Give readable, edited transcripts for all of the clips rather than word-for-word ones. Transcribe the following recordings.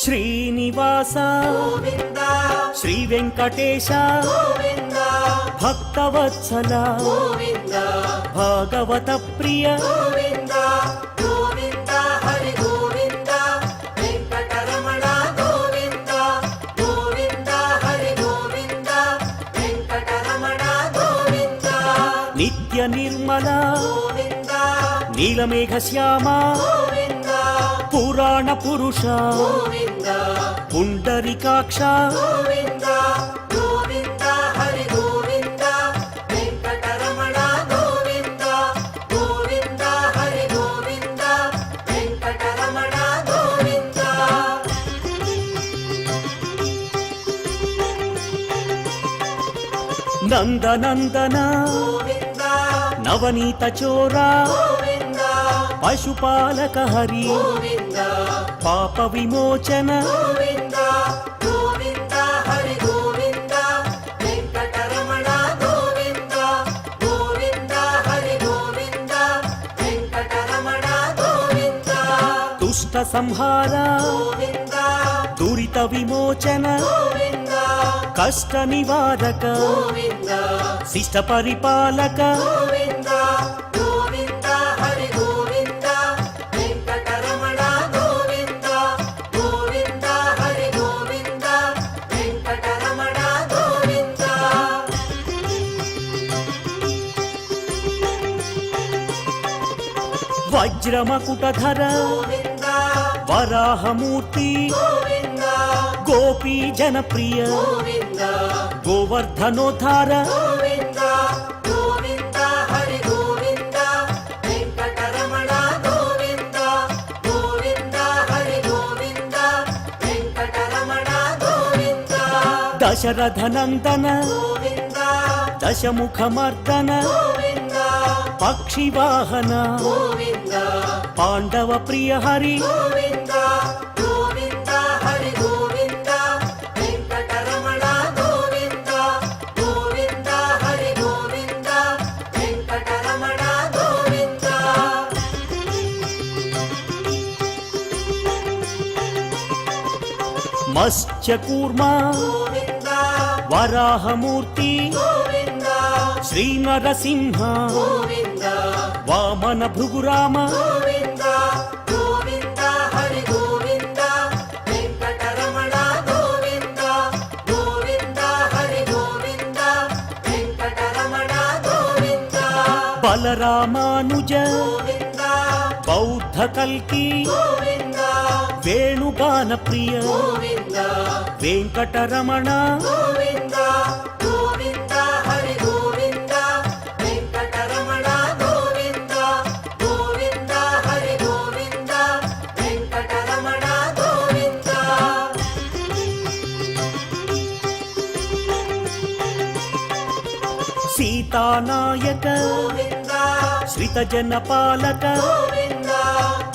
శ్రీనివాస గోవింద శ్రీ వెంకటేశ గోవింద భక్తవత్సల గోవింద భాగవత ప్రియ గోవింద గోవింద హరి గోవింద వెంకటరమణ గోవింద గోవింద హరి గోవింద వెంకటరమణ గోవింద నిత్య నిర్మల గోవింద నీలమేఘ శ్యామ గోవింద పురాణ పురుష గోవింద పుండరీకాక్ష గోవింద గోవింద హరి గోవింద వెంకటరమణ గోవింద గోవింద హరి గోవింద వెంకటరమణ గోవింద నందనందన గోవింద నవనీత చోరా గోవింద పశుపాలక హరి గోవింద పాప విమోచన గోవింద గోవింద హరి గోవింద వెంకటరమణ గోవింద గోవింద హరి గోవింద వెంకటరమణ గోవింద దుష్ట సంహార గోవింద దురిత విమోచన గోవింద కష్ట నివారక గోవింద శిష్ట పరిపాలక గోవింద గోవింద హరి గోవింద వెంకటరమణ గోవింద గోవింద హరి గోవింద వెంకటరమణ గోవింద వజ్రమకుటధర గోవింద వరాహమూర్తి గోవింద గోపీ జనప్రియ గోవింద గోవర్ధనోద్ధార గోవింద గోవింద హరి గోవింద వెంకటరమణ గోవింద గోవింద హరి గోవింద వెంకటరమణ గోవింద దశరథనందన గోవింద దశముఖమర్దన గోవింద పక్షివాహన గోవింద పాండవ ప్రియ హరి గోవింద గోవింద హరి గోవింద వెంకటరమణ గోవింద గోవింద హరి గోవింద వెంకటరమణ గోవింద మత్స్యకూర్మ గోవింద వరాహమూర్తి గోవింద శ్రీ నరసింహ గోవింద వామన భృగురామ గోవింద గోవింద హరి గోవింద వెంకటరమణ గోవింద గోవింద హరి గోవింద వెంకటరమణ గోవింద బలరామానుజ గోవింద బౌద్ధ కల్కి గోవింద వేణుగాన ప్రియ గోవింద వెంకటరమణ గోవింద గోవింద హరి గోవింద వెంకటరమణ గోవింద గోవింద హరి గోవింద వెంకటరమణ గోవింద సీతానాయక గోవింద శ్రిత జనపాలక గోవింద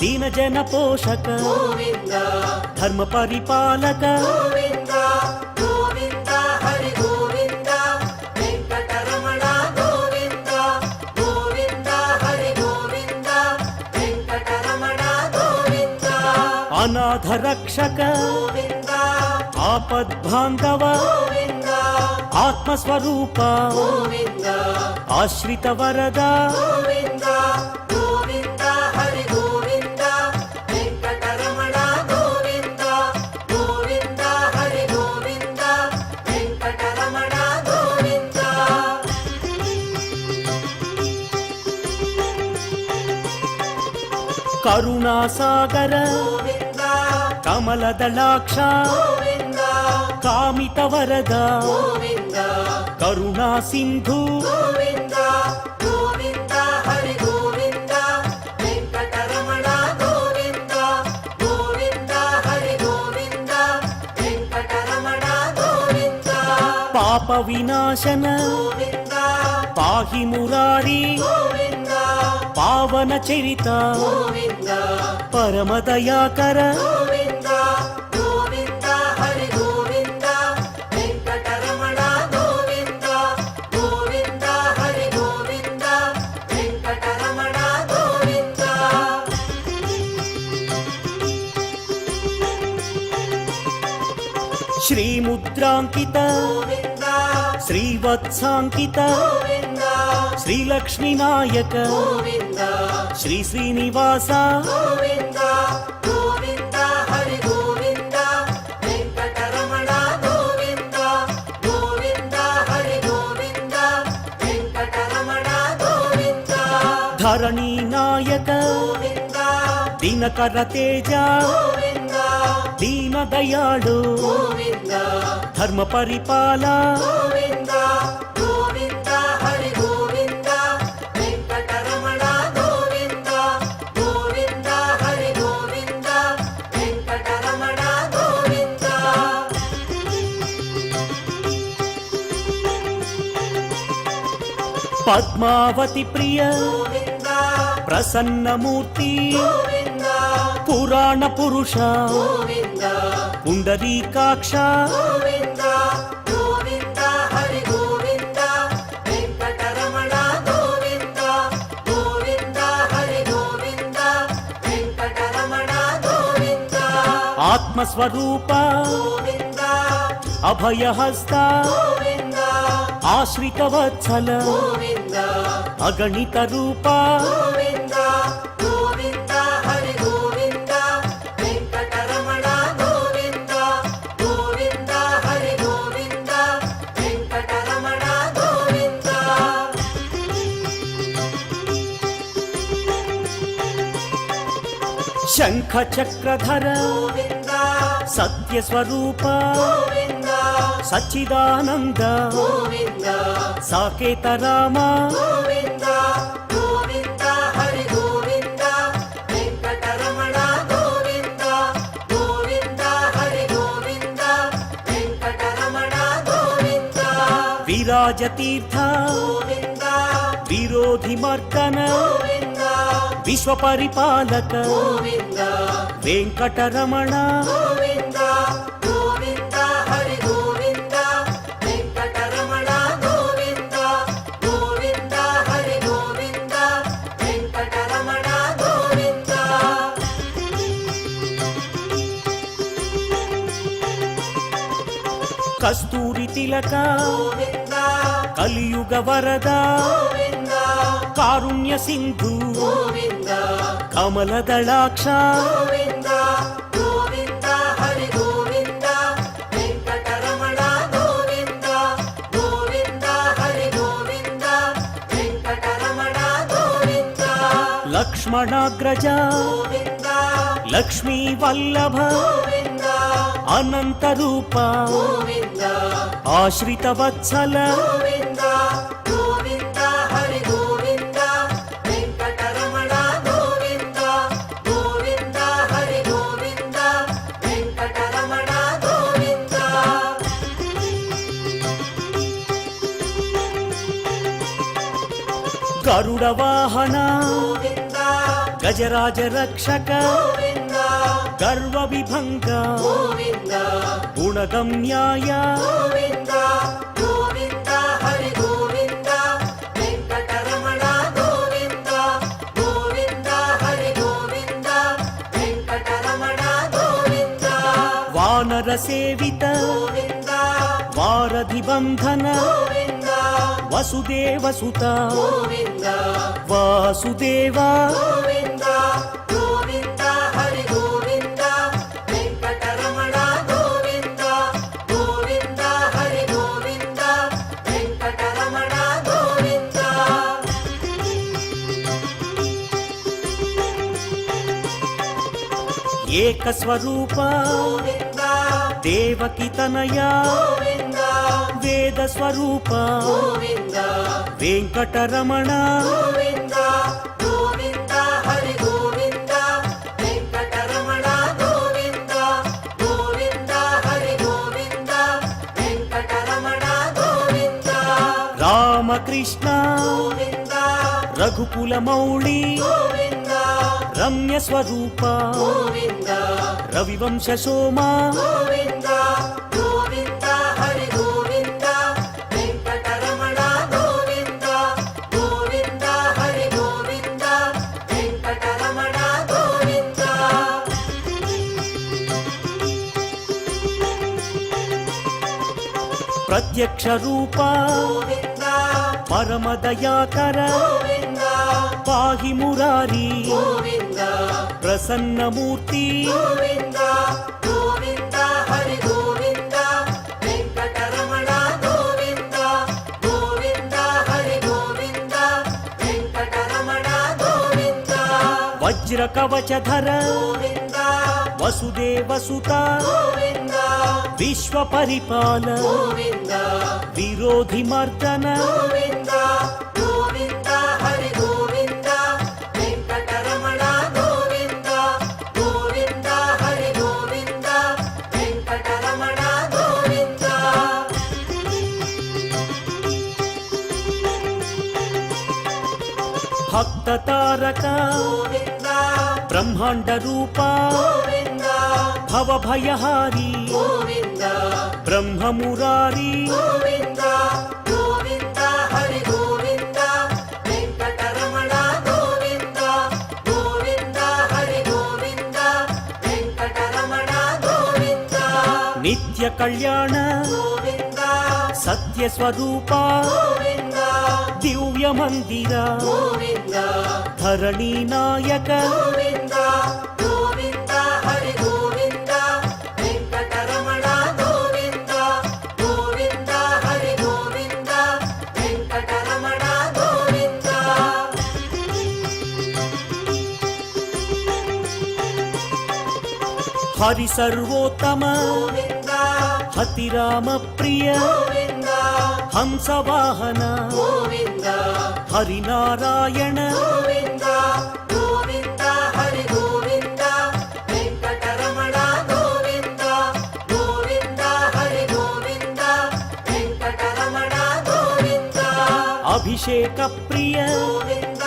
దీన జన పోషక గోవింద ధర్మ పరిపాలక గోవింద గోవింద హరి గోవింద వెంకటరమణ గోవింద గోవింద హరి గోవింద వెంకటరమణ గోవింద అనాథ రక్షక గోవింద ఆపద్బాంధవ గోవింద ఆత్మస్వరూప గోవింద ఆశ్రిత వరద గోవింద గోవింద హరి గోవింద వెంకటరమణ గోవింద గోవింద హరి గోవింద వెంకటరమణ గోవింద కరుణాసాగర గోవింద కమలదళాక్ష గోవింద కామిత వరద గోవింద కరుణా సింధు గోవింద గోవింద హరి గోవింద వెంకటరమణ గోవింద గోవింద హరి గోవింద వెంకటరమణ గోవింద పాప వినాశన గోవింద పాహి మురారి గోవింద పావన చరిత గోవింద పరమదయాకర గోవింద గోవింద హరి గోవింద వెంకటరమణ గోవింద గోవింద హరి గోవింద వెంకటరమణ గోవింద శ్రీముద్రాంకిత గోవింద శ్రీవత్సాంకిత గోవింద శ్రీలక్ష్మీ నాయక గోవింద శ్రీ శ్రీనివాస గోవింద గోవింద హరి గోవింద వెంకటరమణ గోవింద గోవింద హరి గోవింద వెంకటరమణ గోవింద ధరణీ నాయక గోవింద దినకర తేజ గోవింద దీన దయాళు గోవింద ధర్మ పరిపాల గోవింద గోవింద హరి గోవింద వెంకటరమణ గోవింద గోవింద హరి గోవింద వెంకటరమణ గోవింద పద్మావతి ప్రియ గోవింద ప్రసన్నమూర్తి గోవింద పురాణ పురుష గోవింద పుండరీకాక్ష గోవింద గోవింద హరి గోవింద వెంకటరమణ గోవింద గోవింద హరి గోవింద వెంకటరమణ గోవింద ఆత్మస్వరూప గోవింద అభయహస్త గోవింద ఆశ్రిత వత్సల గోవింద అగణిత రూప గోవింద గోవింద హరి గోవింద వెంకటరమణ గోవింద గోవింద హరి గోవింద వెంకటరమణ గోవింద శంఖ చక్రధర గోవింద సత్యస్వరూప గోవింద సచ్చిదానంద గోవింద సాకేత రామ గోవింద గోవింద హరి గోవింద వెంకటరమణ గోవింద గోవింద హరి గోవింద వెంకటరమణ గోవింద విరాజతీర్థ గోవింద విరోధి మర్దన గోవింద విశ్వపరిపాలక గోవింద వెంకటరమణ గోవింద గోవింద హరి గోవింద వెంకటరమణ గోవింద గోవింద హరి గోవింద వెంకటరమణ గోవింద కస్తూరి తిలక గోవింద కలియుగ వరద గోవింద కారుణ్య సింధు గోవింద కమలదళాక్ష గోవింద గోవింద హరి గోవింద వెంకటరమణ గోవింద గోవింద హరి గోవింద వెంకటరమణ గోవింద లక్ష్మణాగ్రజ గోవింద లక్ష్మీ వల్లభ గోవింద అనంత రూప గోవింద ఆశ్రిత వత్సల గోవింద గోవింద హరి గోవింద వెంకటరమణ గోవింద గోవింద హరి గోవింద వెంకటరమణ గోవింద గరుడ వాహన గోవింద గజరాజ రక్షక గోవింద గర్వ విభంగ గోవింద గుణగమ్యాయ గోవింద గోవింద హరి గోవింద వెంకటరమణ గోవింద గోవింద హరి గోవింద వెంకటరమణ గోవింద వానర సేవిత గోవింద వారధి బంధన గోవింద వసుదేవ సుత గోవింద వాసుదేవ గోవింద గోవింద హరి గోవింద వెంకటరమణ గోవింద గోవింద హరి గోవింద వెంకటరమణ గోవింద ఏకస్వరూప గోవింద దేవకి తనయ గోవింద వేద స్వరూప గోవింద వెంకటరమణ గోవింద గోవింద హరి గోవింద వెంకటరమణ గోవింద గోవింద హరి గోవింద వెంకటరమణ గోవింద రామకృష్ణ గోవింద రఘుకుల మౌళి గోవింద రమ్య స్వరూప గోవింద రవివంశ సోమ గోవింద గోవింద హరి గోవింద వెంకటరమణ గోవింద గోవింద హరి గోవింద వెంకటరమణ గోవింద ప్రత్యక్ష రూప గోవింద పరమదయాకర గోవింద పాహి మురారి గోవింద ప్రసన్నమూర్తి గోవింద గోవింద హరి గోవింద వెంకటరమణ గోవింద గోవింద హరి గోవింద వెంకటరమణ గోవింద వజ్ర కవచధర గోవింద వసుదేవసుత గోవింద విశ్వ పరిపాల గోవింద విరోధి మర్దన గోవింద గోవింద హరి గోవింద వెంకటరమణ గోవింద గోవింద హరి గోవింద వెంకటరమణ గోవింద భక్త తారక గోవింద బ్రహ్మాండ రూప గోవింద భవభయహారి గోవింద బ్రహ్మమురారి గోవింద గోవింద హరి గోవింద వెంకటరమణ గోవింద గోవింద హరి గోవింద వెంకటరమణ గోవింద నిత్య కళ్యాణ గోవింద సత్య స్వరూప గోవింద దివ్య మందిర గోవింద ధరణి నాయక గోవింద గోవింద హరి గోవింద వెంకటరమణ గోవింద గోవింద హరి గోవింద వెంకటరమణ గోవింద హరి సర్వోత్తమ గోవింద హతిరామ ప్రియ గోవింద హంసవాహన గోవింద హరినారాయణ గోవింద గోవింద హరి గోవింద వెంకటరమణ గోవింద గోవింద హరి గోవింద వెంకటరమణ గోవింద అభిషేక ప్రియ గోవింద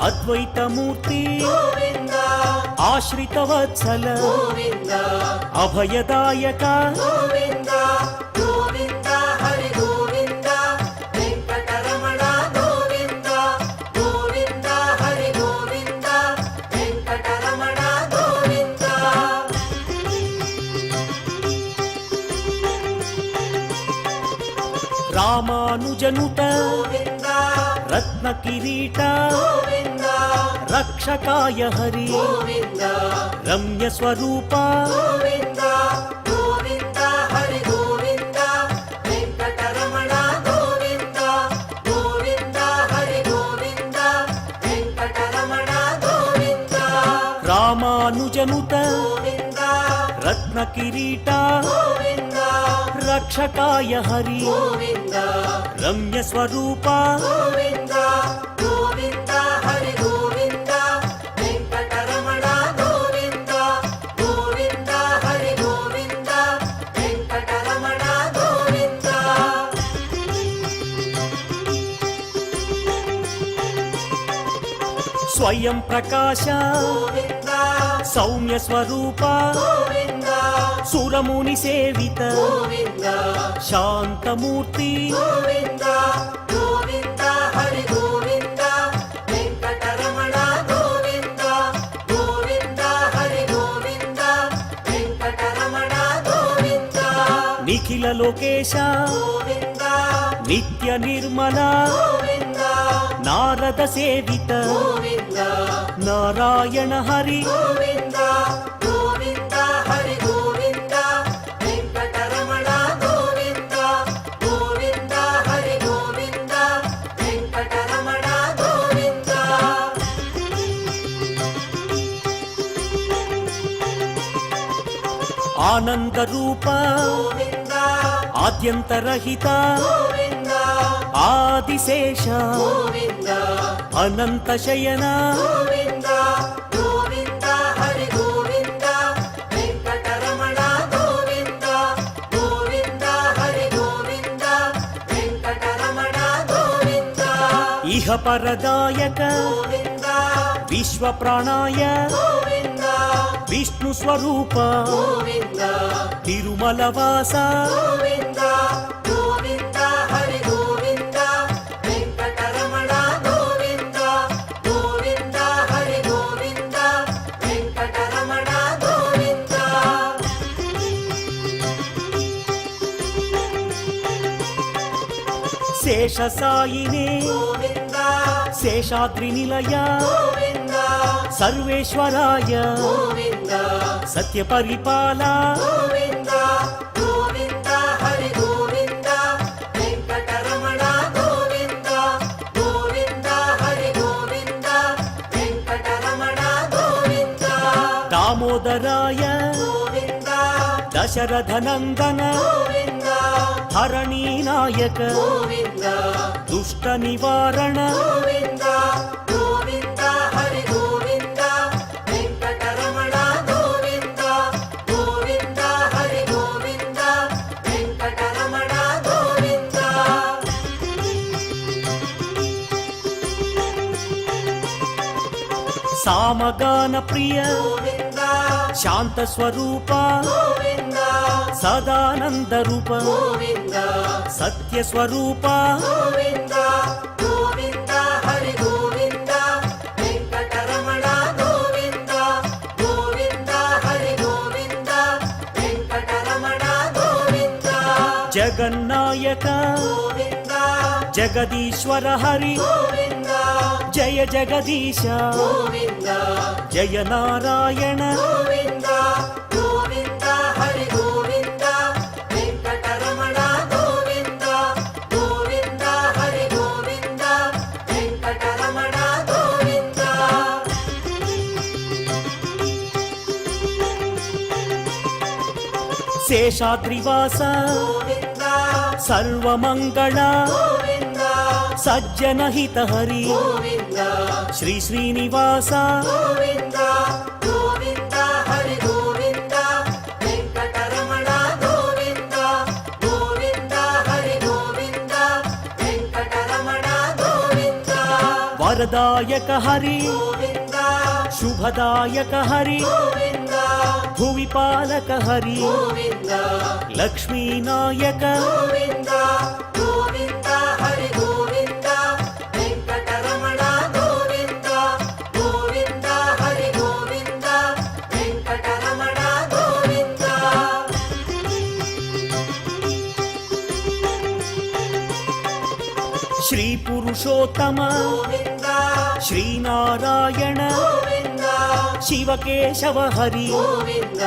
అద్వైతమూర్తి గోవింద ఆశ్రిత వత్సల గోవింద అభయదాయక గోవింద గోవింద హరి గోవింద వెంకటరమణ గోవింద గోవింద హరి గోవింద వెంకటరమణ గోవింద రామానుజనుత గోవింద రత్న కిరీట గోవింద రక్షకాయ హరి గోవింద రమ్య స్వరూప గోవింద గోవింద హరి గోవింద వెంకటరమణ గోవింద గోవింద హరి గోవింద వెంకటరమణ గోవింద రామానుజనుత గోవింద రత్న కిరీట గోవింద రక్షకాయ హరి గోవింద రమ్య స్వరూప గోవింద గోవింద హరి గోవింద వెంకటరమణ గోవింద గోవింద హరి గోవింద వెంకటరమణ గోవింద స్వయం ప్రకాశ గోవింద సౌమ్య స్వరూప గోవింద సురముని సేవిత గోవింద శాంతమూర్తి గోవింద గోవింద హరి గోవింద వెంకటరమణ గోవింద గోవింద హరి గోవింద వెంకటరమణ గోవింద నిఖిల లోకేశ గోవింద నిత్య నిర్మల గోవింద నారద సేవిత గోవింద నారాయణ హరి గోవింద గోవింద హరి గోవింద వెంకటరమణ గోవింద గోవింద హరి గోవింద వెంకటరమణ గోవింద ఆనంద రూప గోవింద ఆద్యంతరహిత గోవింద ఆదిశేష గోవింద అనంత శయన గోవింద గోవింద హరి గోవింద వెంకటరమణ గోవింద గోవింద హరి గోవింద వెంకటరమణ గోవింద ఇహ పరదాయక గోవింద విశ్వ ప్రాణాయ గోవింద విష్ణు స్వరూప గోవింద తిరుమల వాస గోవింద గోవింద హరి గోవింద వెంకటరమణ గోవింద గోవింద హరి గోవింద వెంకటరమణ గోవింద శేషసాయినే గోవింద శేషాద్రి నిలయ గోవింద సర్వేశ్వరాయ గోవింద సత్య పరిపాల గోవింద గోవింద హరి గోవింద వెంకటరమణ గోవింద గోవింద హరి గోవింద వెంకటరమణ గోవింద దామోదరాయ గోవింద దశరథ నందన గోవింద హరణీ నాయక గోవింద దుష్ట నివారణ గోవింద గోవింద హరి గోవింద వెంకటరమణ గోవింద గోవింద హరి గోవింద వెంకటరమణ గోవింద సామగాన ప్రియ గోవింద శాంత స్వరూప గోవింద సదానంద రూప గోవింద సత్య స్వరూప గోవింద గోవింద హరి గోవింద వెంకటరమణ గోవింద గోవింద హరి గోవింద వెంకటరమణ గోవింద జగన్నాయక గోవింద జగదీశ్వర హరి గోవింద జయ జగదీశ గోవింద జయ నారాయణ గోవింద గోవింద హరి గోవింద వెంకటరమణ గోవింద గోవింద హరి గోవింద వెంకటరమణ గోవింద శేషాద్రివాస గోవింద సర్వమంగళ గోవింద సజ్జన హిత హరి గోవింద శ్రీ శ్రీనివాస గోవింద గోవింద హరి గోవింద వెంకటరమణ గోవింద గోవింద హరి గోవింద వెంకటరమణ గోవింద వరదాయక హరి గోవింద శుభదాయక హరి గోవింద భువిపాలక హరి గోవింద లక్ష్మీనాయక గోవింద గోవింద హరి గోవింద వెంకటరమణ గోవింద గోవింద హరి గోవింద వెంకటరమణ గోవింద శ్రీ పురుషోత్తమ గోవింద శ్రీనారాయణ గోవింద శివకేశవ హరి గోవింద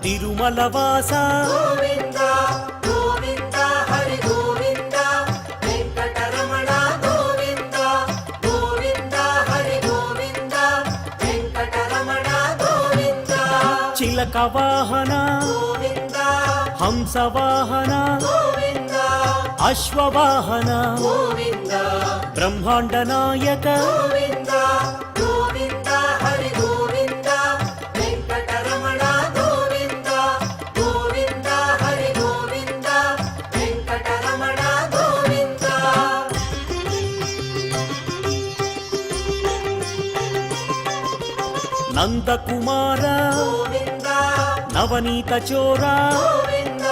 తిరుమల వాస గోవింద గోవింద హరి గోవింద వెంకటరమణ గోవింద గోవింద హరి గోవింద వెంకటరమణ గోవింద చిలక వాహన గోవింద హంస వాహన గోవింద అశ్వవాహన గోవింద బ్రహ్మాండ నాయక గోవింద గోవింద హరి గోవింద వెంకటరమణ గోవింద గోవింద హరి గోవింద వెంకటరమణ గోవింద నందకుమార గోవింద నవనీత చోర గోవింద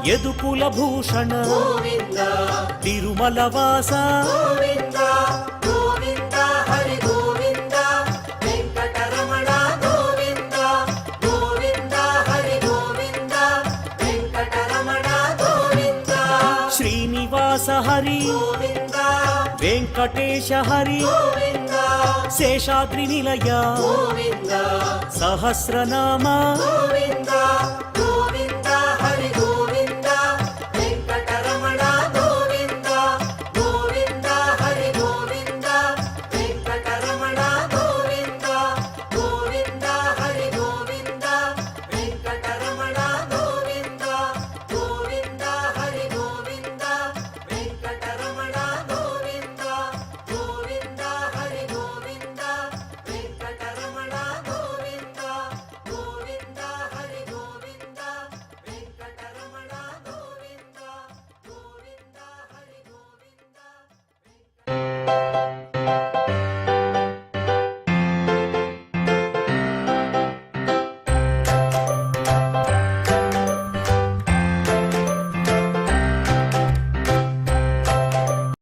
యదుకుల భూషణ గోవింద తిరుమల వాస గోవింద గోవింద హరి గోవింద వెంకటరమణ గోవింద గోవింద హరి గోవింద వెంకటరమణ గోవింద శ్రీనివాస హరి గోవింద వెంకటేశ హరి గోవింద శేషాద్రి నిలయ గోవింద సహస్రనామ గోవింద